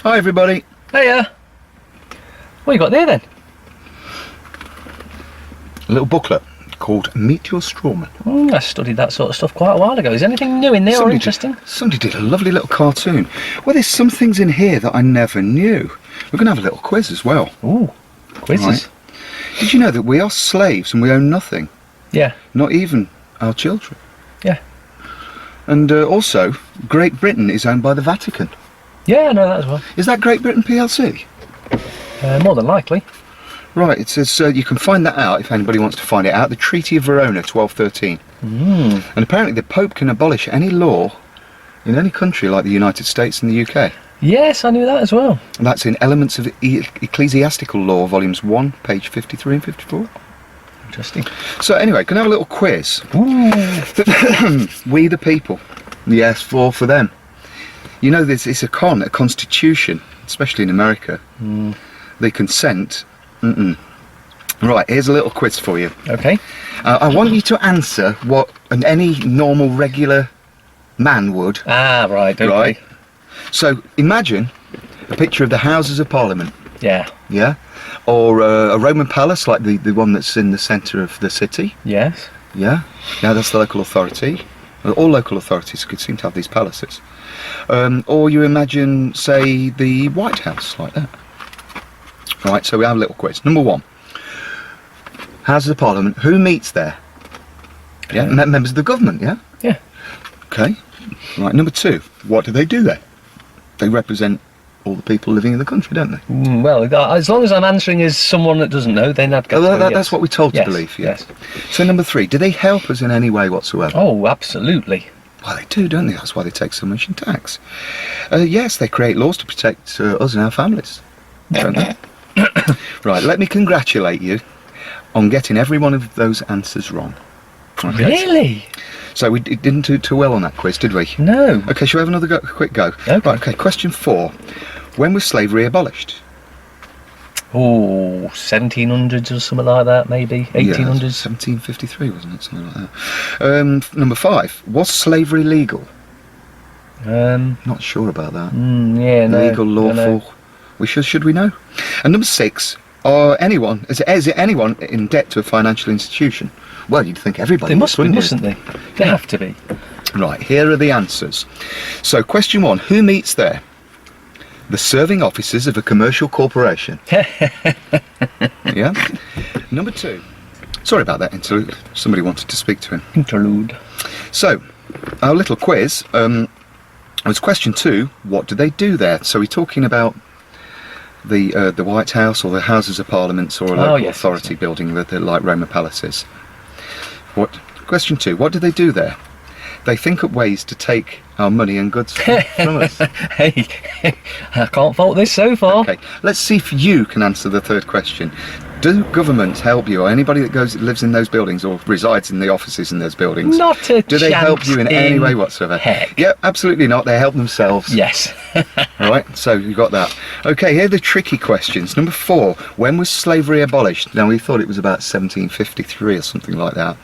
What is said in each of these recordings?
Hi everybody. Hiya. What you got there then? A little booklet called Meet Your Strawman. I studied that sort of stuff quite a while ago. Is anything new in there or interesting? Somebody did a lovely little cartoon. Well, there's some things in here that I never knew. We're going to have a little quiz as well. Ooh, quizzes. Right. Did you know that we are slaves and we own nothing? Yeah. Not even our children. Yeah. And also, Great Britain is owned by the Vatican. Yeah, I know that as well. Is that Great Britain PLC? More than likely. Right, it says you can find that out if anybody wants to find it out. The Treaty of Verona, 1213. And apparently the Pope can abolish any law in any country like the United States and the UK. Yes, I knew that as well. And that's in Elements of Ecclesiastical Law, volumes 1, page 53 and 54. Interesting. So anyway, can I have a little quiz? Ooh. We the people. Yes, for them. You know, it's a constitution, especially in America. They consent. Right, here's a little quiz for you. Okay. I want you to answer what any normal, regular man would. Ah, right, okay. Right? So, imagine a picture of the Houses of Parliament. Yeah. Yeah? Or a Roman palace, like the one that's in the centre of the city. Yes. Yeah? Now, that's the local authority. All local authorities could seem to have these palaces. Or you imagine, say, the White House, like that. Right, so we have a little quiz. Number 1. Houses of Parliament, who meets there? Yeah, members of the government, yeah? Yeah. Okay. Right, number 2. What do they do there? They represent all the people living in the country, don't they? Well, as long as I'm answering as someone that doesn't know, then I'd go that's what we're told to believe, yeah. Yes. So number 3, do they help us in any way whatsoever? Oh, absolutely. Well, they do, don't they? That's why they take so much in tax. Yes, they create laws to protect us and our families, don't they? Right, let me congratulate you on getting every one of those answers wrong. Okay. Really? So we didn't do too well on that quiz, did we? No. Okay, shall we have another quick go? Okay. Right, okay, question 4. When was slavery abolished? Oh, 1700s or something like that, maybe? 1800s? Yeah, 1753, wasn't it? Something like that. Number 5. Was slavery legal? Not sure about that. Yeah, no. Legal, lawful. Should we know? And number 6. Is it anyone in debt to a financial institution? Well, you'd think everybody. They must be, wouldn't you? mustn't they? They have to be. Right, here are the answers. So, question 1. Who meets there? The serving officers of a commercial corporation. Yeah? Number 2. Sorry about that interlude. Somebody wanted to speak to him. Interlude. So, our little quiz was question 2. What do they do there? So we're talking about the White House or the Houses of Parliament or a local authority building that they're like Roman palaces. Question 2. What do they do there? They think up ways to take our money and goods from us. Hey, I can't fault this so far. Okay, let's see if you can answer the third question. Do governments help you, or anybody that lives in those buildings or resides in the offices in those buildings? Not a Do they help you in any way whatsoever? Heck. Yeah, absolutely not. They help themselves. Yes. All right, so you got that. Okay, here are the tricky questions. Number 4, when was slavery abolished? Now, we thought it was about 1753 or something like that.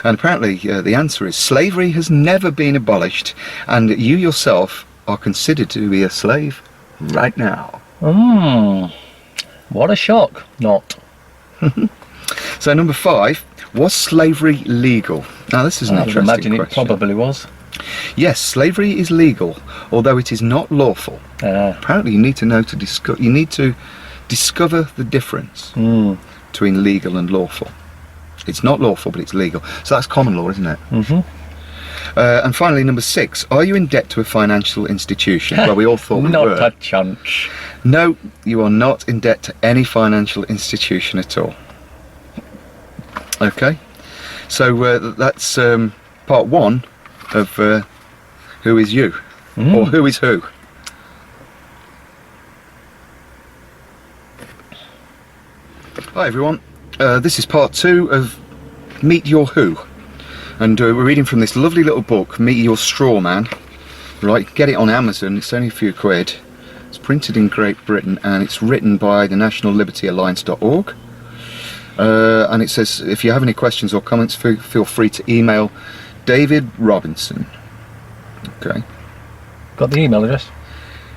And apparently the answer is slavery has never been abolished, and you yourself are considered to be a slave right now. What a shock. Not. So number 5, was slavery legal? Now this is an interesting question. I would imagine it probably was. Yes, slavery is legal, although it is not lawful. Apparently you need to discover the difference between legal and lawful. It's not lawful, but it's legal. So that's common law, isn't it? And finally, number 6, are you in debt to a financial institution? Well, we all thought we were. Not a chance. No, you are not in debt to any financial institution at all. Okay, so that's part 1 of Who is You? Or Who is Who? Hi everyone, this is part 2 of Meet Your Who. And we're reading from this lovely little book, Meet Your Straw Man. Right, get it on Amazon, it's only a few quid. It's printed in Great Britain and it's written by the National Liberty Alliance.org. And it says, if you have any questions or comments, feel free to email David Robinson. Okay. Got the email address?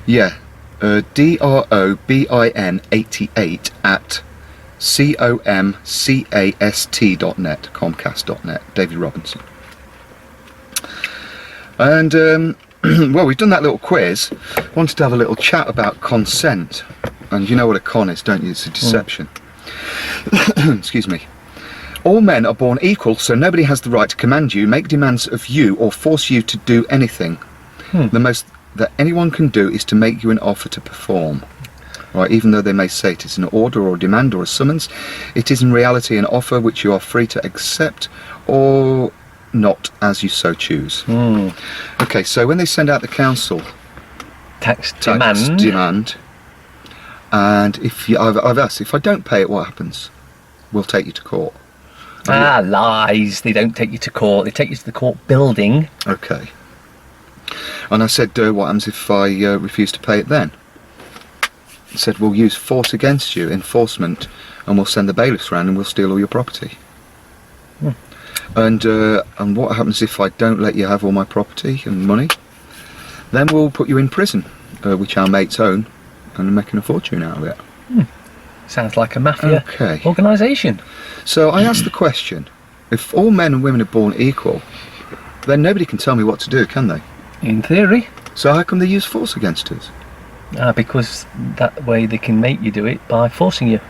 Yeah. DROBIN88 at comcast.net, comcast.net, David Robinson. And well, we've done that little quiz. Wanted to have a little chat about consent. And you know what a con is, don't you? It's a deception. Excuse me. All men are born equal, so nobody has the right to command you, make demands of you, or force you to do anything. The most that anyone can do is to make you an offer to perform. Right, even though they may say it is an order or a demand or a summons, it is in reality an offer which you are free to accept or not as you so choose. Okay, so when they send out the council Tax demand, and if you, I've asked, if I don't pay it, what happens? We'll take you to court. Lies. They don't take you to court. They take you to the court building. Okay. And I said, what happens if I refuse to pay it then? He said, we'll use force against you, enforcement, and we'll send the bailiffs around and we'll steal all your property. And what happens if I don't let you have all my property and money? Then we'll put you in prison, which our mates own, and are making a fortune out of it. Sounds like a mafia organisation. So I asked the question, if all men and women are born equal, then nobody can tell me what to do, can they? In theory. So how come they use force against us? Because that way they can make you do it by forcing you.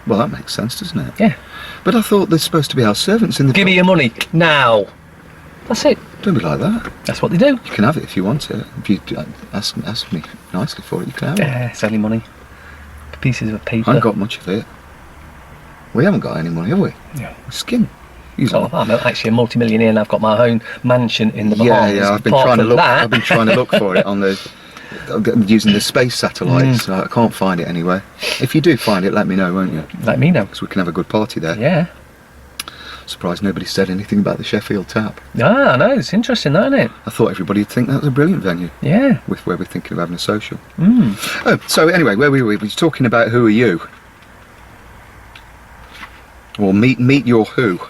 Well, that makes sense, doesn't it? Yeah. But I thought they're supposed to be our servants in the... Give me your money, now. That's it. Don't be like that. That's what they do. You can have it if you want it. If you ask me nicely for it, you can have it. Yeah, it's only money. Pieces of paper. I haven't got much of it. We haven't got any money, have we? Yeah. Skin. I'm actually a multi-millionaire and I've got my own mansion in the Bahamas. Yeah, I've been trying to look. I've been trying to look for it on the using the space satellites. I can't find it anywhere. If you do find it, let me know, won't you? Let me know. Because we can have a good party there. Yeah. Surprised nobody said anything about the Sheffield Tap. I know, it's interesting, isn't it? I thought everybody would think that was a brilliant venue. Yeah. With where we're thinking of having a social. Oh, so anyway, where were we? We were talking about who are you? Or meet your who.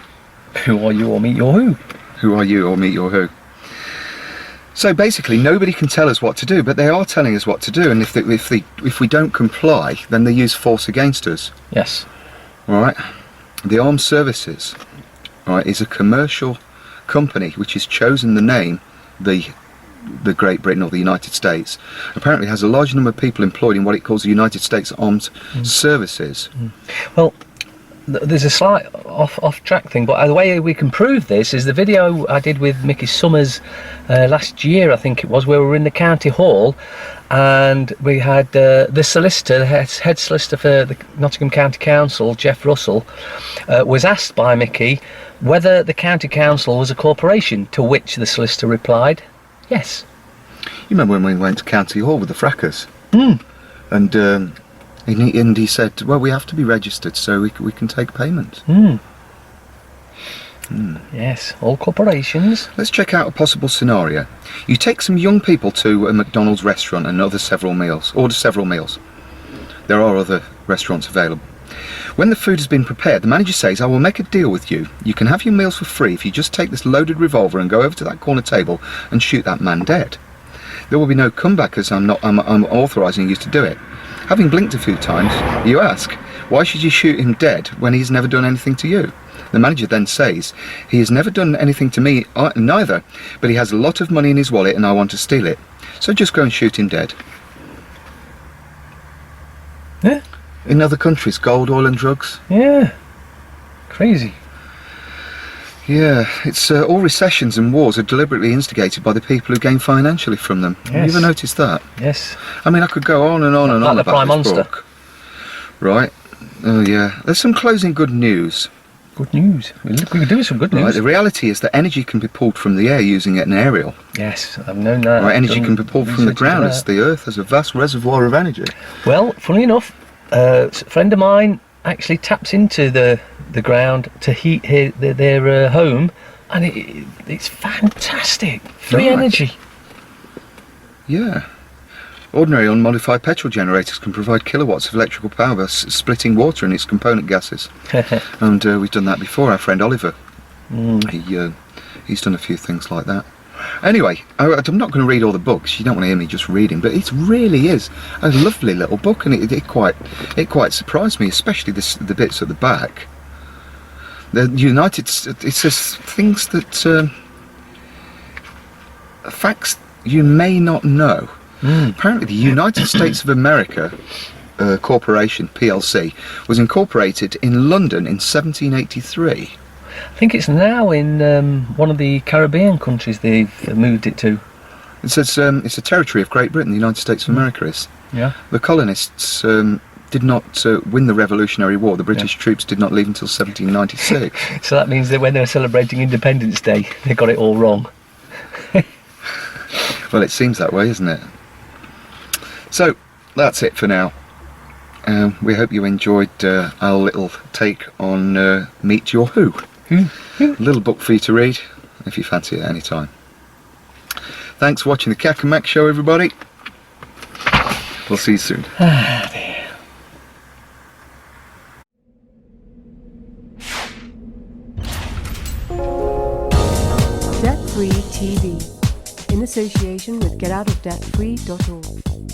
Who are you or meet your who? Who are you or meet your who? So basically, nobody can tell us what to do, but they are telling us what to do, and if we don't comply, then they use force against us. Yes. All right. The Armed Services, all right, is a commercial company which has chosen the name the Great Britain or the United States. Apparently, has a large number of people employed in what it calls the United States Armed Services. Well, there's a slight off track thing, but the way we can prove this is the video I did with Mickey Summers last year, I think it was, where we were in the county hall and we had the solicitor, the head solicitor for the Nottingham County Council, Jeff Russell, was asked by Mickey whether the county council was a corporation, to which the solicitor replied, yes. You remember when we went to county hall with the frackers? And he said, well, we have to be registered so we can take payment. Yes, all corporations. Let's check out a possible scenario. You take some young people to a McDonald's restaurant and order several meals. There are other restaurants available. When the food has been prepared, the manager says, I will make a deal with you. You can have your meals for free if you just take this loaded revolver and go over to that corner table and shoot that man dead. There will be no comeback as I'm authorising you to do it. Having blinked a few times, you ask, why should you shoot him dead when he's never done anything to you? The manager then says, he has never done anything to me neither, but he has a lot of money in his wallet and I want to steal it. So just go and shoot him dead. Yeah. In other countries, gold, oil and drugs. Yeah. Crazy. Yeah, it's all recessions and wars are deliberately instigated by the people who gain financially from them. Yes. Have you ever noticed that? Yes. I mean, I could go on and on and on the about Prime this Monster. book. Right. Oh yeah. There's some closing good news. Good news. We could do some good news. Right, the reality is that energy can be pulled from the air using an aerial. Yes, I've known that. Right, energy can be pulled from the ground as the Earth has a vast reservoir of energy. Well, funnily enough, a friend of mine actually taps into the ground to heat their home, and it's fantastic. Free energy. Yeah. Ordinary unmodified petrol generators can provide kilowatts of electrical power by splitting water and its component gases. And we've done that before. Our friend Oliver, he's done a few things like that. Anyway, I'm not going to read all the books. You don't want to hear me just reading, but it really is a lovely little book, and it quite surprised me, especially the bits at the back. It says things that facts you may not know. Apparently, the United States of America Corporation (PLC) was incorporated in London in 1783. I think it's now in one of the Caribbean countries they've moved it to. It says it's a territory of Great Britain. The United States of America is. Yeah. The colonists did not win the Revolutionary War. The British troops did not leave until 1796. So that means that when they were celebrating Independence Day, they got it all wrong. Well, it seems that way, isn't it? So that's it for now. We hope you enjoyed our little take on Meet Your Who. A little book for you to read if you fancy it at any time. Thanks for watching the Kak M C Show, everybody. We'll see you soon. Debt Free TV, in association with GetOutOfDebtFree.org.